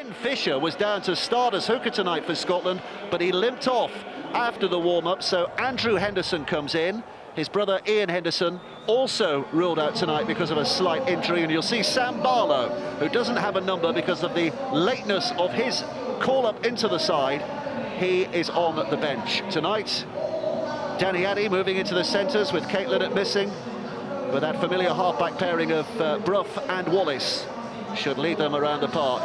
Ben Fisher was down to start as hooker tonight for Scotland, but he limped off after the warm-up, so Andrew Henderson comes in. His brother Ian Henderson also ruled out tonight because of a slight injury, and you'll see Sam Barlow, who doesn't have a number because of the lateness of his call-up into the side. He is on the bench tonight. Danny Addy moving into the centres with Kate Linnett missing, but that familiar half-back pairing of Brough and Wallace should lead them around the park.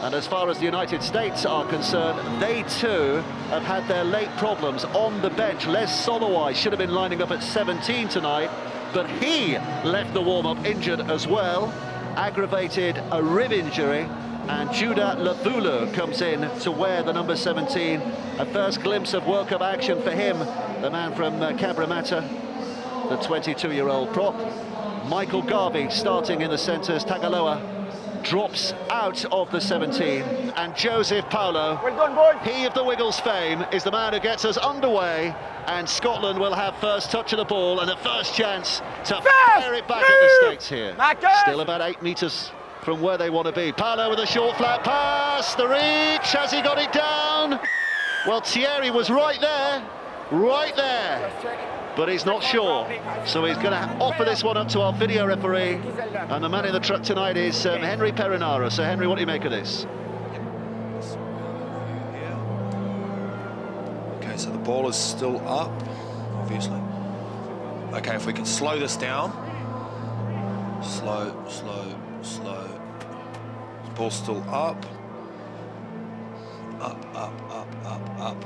And as far as the United States are concerned, they too have had their late problems on the bench. Les Soloway should have been lining up at 17 tonight, but he left the warm-up injured as well, aggravated a rib injury, and Judah Lavulu comes in to wear the number 17. A first glimpse of World Cup action for him, the man from Cabramatta, the 22-year-old prop. Michael Garvey starting in the centres. Tagaloa drops out of the 17, and Joseph Paulo, well done, boys. He of the Wiggles fame, is the man who gets us underway, and Scotland will have first touch of the ball and a first chance to fire it back at the States here. Still about 8 metres from where they want to be. Paulo with a short flat pass, the reach, has he got it down? Well, Thierry was right there, but he's not sure, so he's going to offer this one up to our video referee, and the man in the truck tonight is Henry Perinara. So Henry, what do you make of this? Okay, so the ball is still up, obviously. Okay, if we can slow this down. Slow. The ball's still up. Up.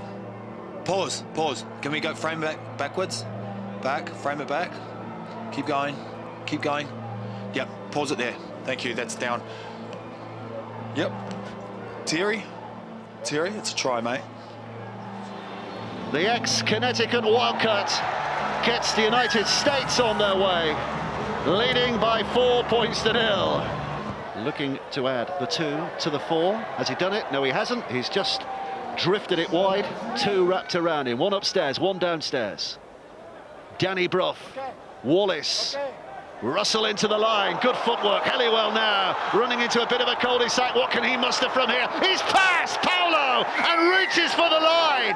Pause. Can we go frame backwards? Frame it back. Keep going. Yep, pause it there. Thank you, that's down. Yep. Thierry, it's a try, mate. The ex-Connecticut Wildcat gets the United States on their way, leading by 4 points to 0. Looking to add the 2 to the 4. Has he done it? No, he hasn't. He's just drifted it wide. 2 wrapped around him. 1 upstairs, 1 downstairs. Danny Brough, Wallace, Russell into the line. Good footwork. Helliwell now running into a bit of a cul-de-sac. What can he muster from here? He's past Paulo and reaches for the line.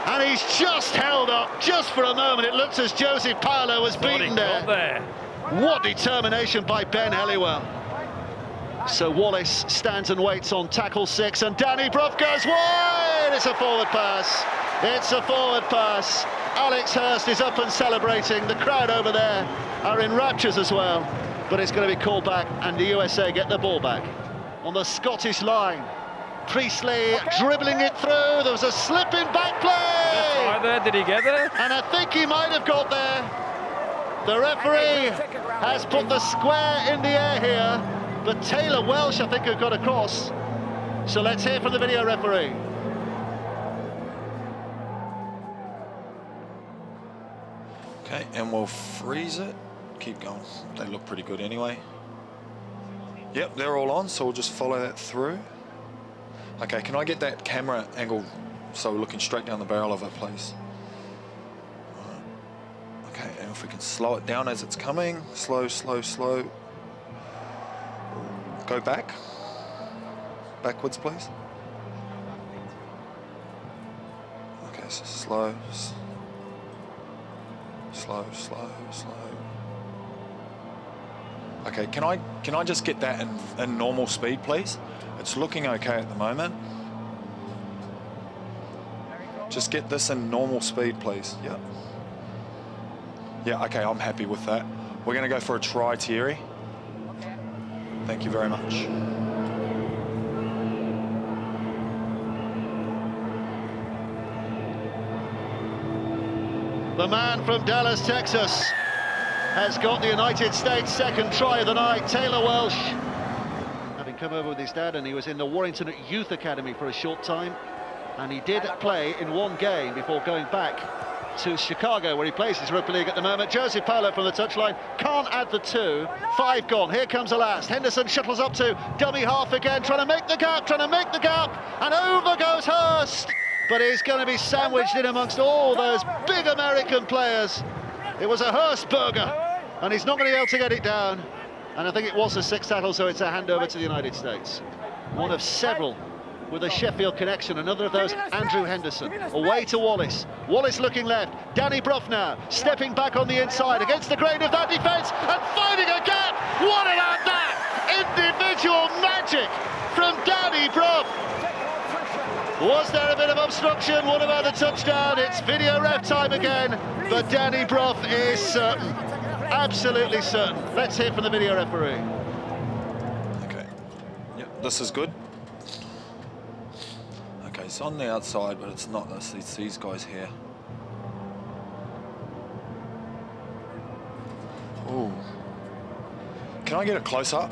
And he's just held up, just for a moment. It looks as Joseph Paulo was beaten there. What determination by Ben Helliwell. So Wallace stands and waits on tackle 6, and Danny Brough goes wide. It's a forward pass. Alex Hurst is up and celebrating. The crowd over there are in raptures as well. But it's going to be called back, and the USA get the ball back. On the Scottish line, Priestley dribbling it through. There was a slipping back play. Right there, did he get there? And I think he might have got there. The referee has put the square in the air here, but Taylor Welsh, I think, have got across. So let's hear from the video referee. Okay, and we'll freeze it. Keep going. They look pretty good anyway. Yep, they're all on, so we'll just follow that through. Okay, can I get that camera angle so we're looking straight down the barrel of it, please? Okay, and if we can slow it down as it's coming. Slow. Go back. Backwards, please. Okay, so slow. Okay, can I just get that in normal speed, please? It's looking okay at the moment. Just get this in normal speed, please. Yeah. Yeah, okay, I'm happy with that. We're going to go for a try, Thierry. Thank you very much. The man from Dallas, Texas, has got the United States' second try of the night. Taylor Welsh, having come over with his dad, and he was in the Warrington Youth Academy for a short time, and he did play in 1 game before going back to Chicago, where he plays his rugby league at the moment. Joseph Paulo from the touchline, can't add the 2. 5 gone. Here comes the last. Henderson shuttles up to dummy half again, trying to make the gap, and over goes Hurst. But he's going to be sandwiched in amongst all those big American players. It was a Hurst burger, and he's not going to be able to get it down. And I think it was a sixth tackle, so it's a handover to the United States. One of several with a Sheffield connection. Another of those, Andrew Henderson. Away to Wallace. Wallace looking left. Danny Brough now, stepping back on the inside against the grain of that defence and finding a gap. What about that? Individual magic from Danny Brough. Was there a bit of obstruction? What about the touchdown? It's video ref time again, but Danny Brough is certain. Absolutely certain. Let's hear from the video referee. Okay. Yep, this is good. Okay, it's on the outside, but it's not this. It's these guys here. Oh. Can I get a close up?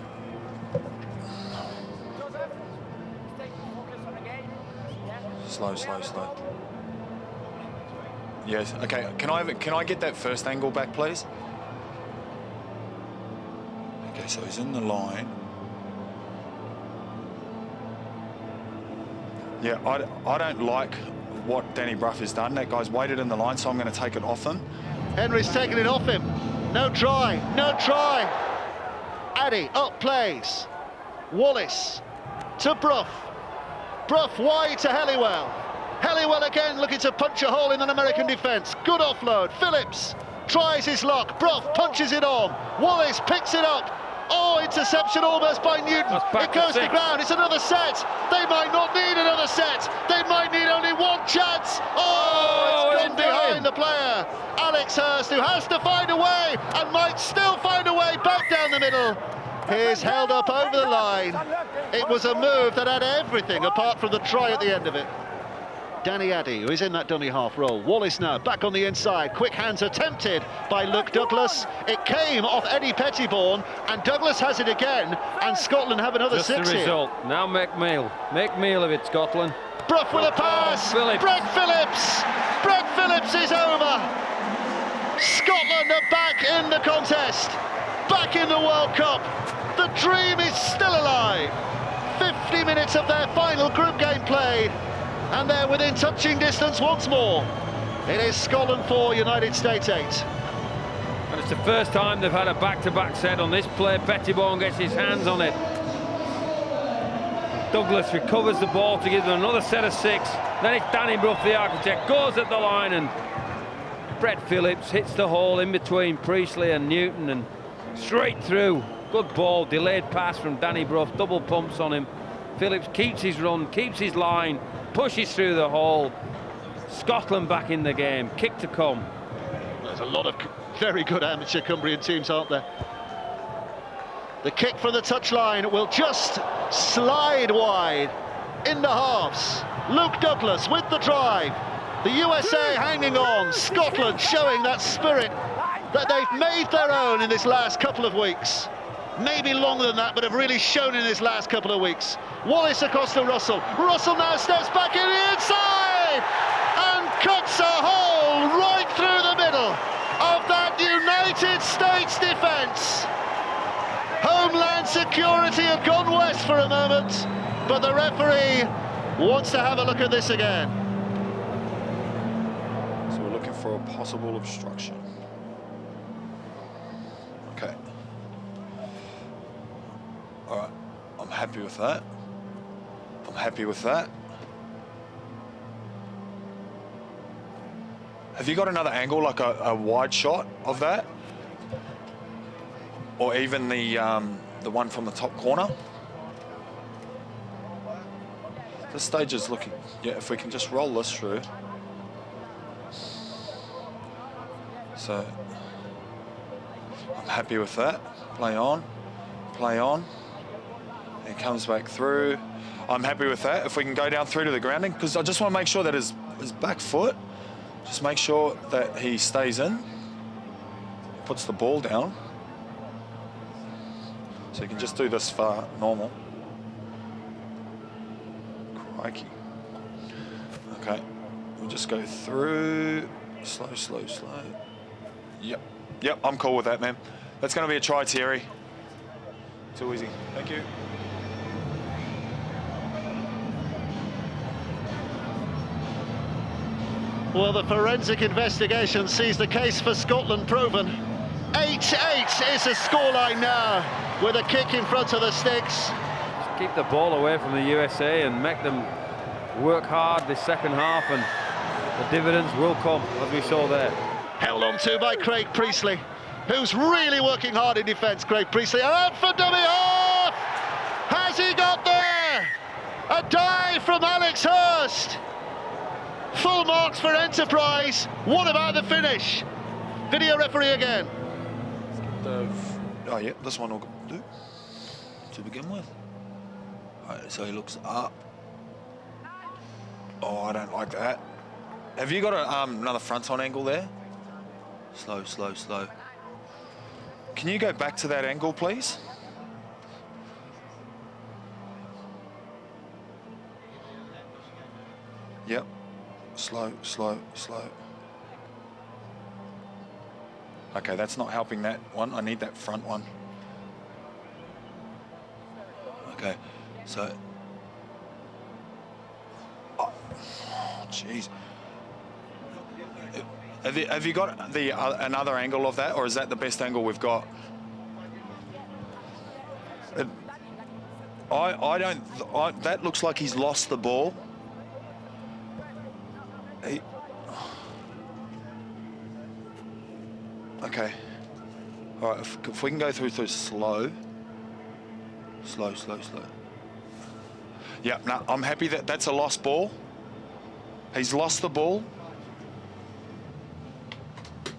Slow, slow, slow. Yes. Okay. Can I get that first angle back, please? Okay, so he's in the line. Yeah, I don't like what Danny Brough has done. That guy's waited in the line, so I'm going to take it off him. Henry's taking it off him. No try, no try. Addy up plays. Wallace to Brough. Brough wide to Helliwell. Helliwell again looking to punch a hole in an American defence. Good offload. Phillips tries his luck. Brough punches it on. Wallace picks it up. Oh, interception almost by Newton. It goes to ground. It's another set. They might not need another set. They might need only one chance. Oh, it's gone behind the player. Alex Hurst, who has to find a way and might still find a way back down the middle. He's held up over the line. It was a move that had everything apart from the try at the end of it. Danny Addy, who is in that dummy half role. Wallace now back on the inside. Quick hands attempted by Luke Douglas. It came off Eddie Pettibourne, and Douglas has it again, and Scotland have another Just six the here. result. Now make meal of it, Scotland. Brough with a pass. Brett Phillips. Brett Phillips is over. Scotland are back in the contest, back in the World Cup. The dream is still alive. 50 minutes of their final group game played, and they're within touching distance once more. It is Scotland 4, United States 8. And it's the first time they've had a back-to-back set on this play. Pettibourne gets his hands on it. Douglas recovers the ball to give them another set of 6. Then it's Danny Brough, the architect, goes at the line, and Brett Phillips hits the hole in between Priestley and Newton and straight through. Good ball, delayed pass from Danny Brough, double pumps on him. Phillips keeps his run, keeps his line, pushes through the hole. Scotland back in the game, kick to come. There's a lot of very good amateur Cumbrian teams, aren't there? The kick from the touchline will just slide wide in the halves. Luke Douglas with the drive. The USA hanging on. Scotland showing that spirit that they've made their own in this last couple of weeks. Maybe longer than that, but have really shown in this last couple of weeks. Wallace across to Russell. Russell now steps back in the inside and cuts a hole right through the middle of that United States defence. Homeland Security have gone west for a moment, but the referee wants to have a look at this again. So we're looking for a possible obstruction. Okay. All right, I'm happy with that. I'm happy with that. Have you got another angle, like a wide shot of that? Or even the one from the top corner? This stage is looking, yeah, if we can just roll this through. So, I'm happy with that. Play on, play on. It comes back through. I'm happy with that. If we can go down through to the grounding, because I just want to make sure that his back foot, just make sure that he stays in, puts the ball down. So you can just do this far normal. Crikey. Okay, we'll just go through, slow, slow, slow. Yep, I'm cool with that, man. That's going to be a try, Thierry. Too easy. Thank you. Well, the forensic investigation sees the case for Scotland proven. 8-8 is the scoreline now. with a kick in front of the sticks. Just keep the ball away from the USA and make them work hard this second half, and the dividends will come, as we saw there. Held on to by Craig Priestley, who's really working hard in defence. Craig Priestley, and out for dummy half! Has he got there? A dive from Alex Hurst. Full marks for Enterprise. What about the finish? Video referee again. Oh yeah, this one will do to begin with. Right, so he looks up. Oh, I don't like that. Have you got another front-on angle there? Slow, slow, slow. Can you go back to that angle, please? Yep. Slow, slow, slow. Okay, that's not helping that one. I need that front one. Okay, so... Oh, jeez. Have you got the another angle of that, or is that the best angle we've got? That looks like he's lost the ball. Okay. All right, if we can go through slow. Slow, slow, slow. Yeah, no, I'm happy that that's a lost ball. He's lost the ball.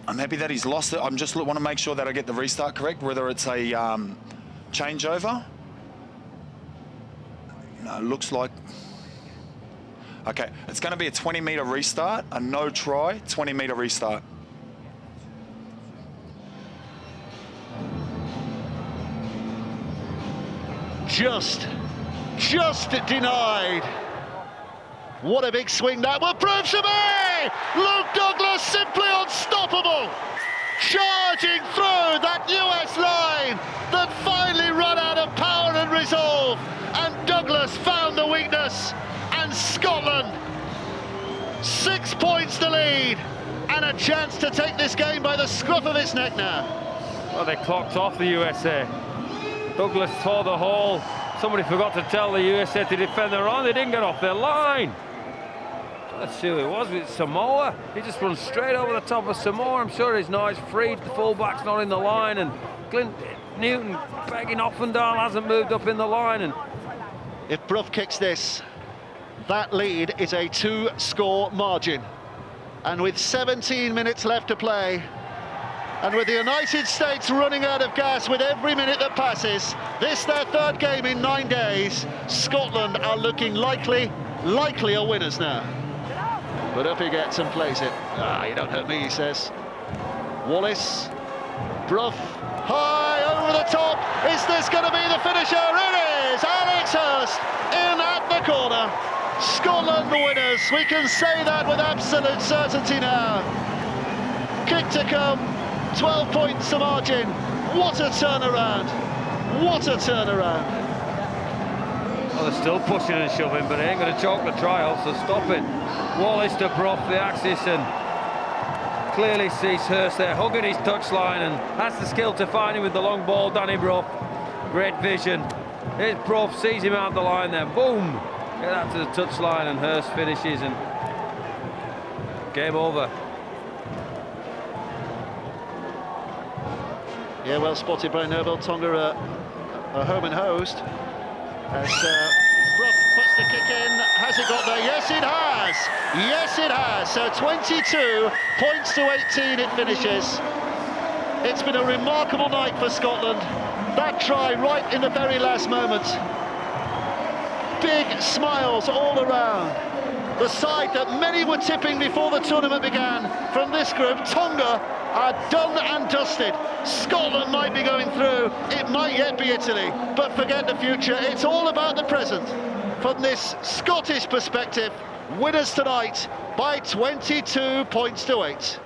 I'm happy that he's lost it. I'm just want to make sure that I get the restart correct, whether it's a changeover. No, it looks like... Okay, it's going to be a 20-metre restart, a no try, 20-metre restart. Just denied. What a big swing that will prove to be! Luke Douglas simply unstoppable, charging through that US line that finally ran out of power and resolve, and Douglas found the weakness, and Scotland 6 points to lead and a chance to take this game by the scruff of its neck now. Well, they clocked off the USA. Douglas tore the hole. Somebody forgot to tell the USA to defend their line. They didn't get off their line. Let's see who it was. It's Samoa. He just runs straight over the top of Samoa. I'm sure he's now freed. The fullback's not in the line, and Clint Newton begging Offendale hasn't moved up in the line. And if Brough kicks this, that lead is a 2-score margin. And with 17 minutes left to play, and with the United States running out of gas with every minute that passes, this their third game in 9 days, Scotland are looking likelier winners now. But up he gets and plays it. Ah, you don't hurt me, he says. Wallace, Brough, high over the top. Is this going to be the finisher? It is! Alex Hurst in at the corner. Scotland winners. We can say that with absolute certainty now. Kick to come. 12 points to margin. What a turnaround. What a turnaround. Well, they're still pushing and shoving, but they ain't going to choke the trial, so stop it. Wallace to Brough, the axis, and clearly sees Hurst there, hugging his touchline, and has the skill to find him with the long ball. Danny Brough, great vision. Here's Brough, sees him out the line there, boom! Get that to the touchline, and Hurst finishes, and game over. Yeah, well spotted by Noble. Tonga a home and hosed. As Brough puts the kick in. Has it got there? Yes, it has. Yes, it has. So 22 points to 18 it finishes. It's been a remarkable night for Scotland. That try right in the very last moment. Big smiles all around. The side that many were tipping before the tournament began from this group, Tonga, are done and dusted. Scotland might be going through, it might yet be Italy, but forget the future, it's all about the present. From this Scottish perspective, winners tonight by 22 points to 8.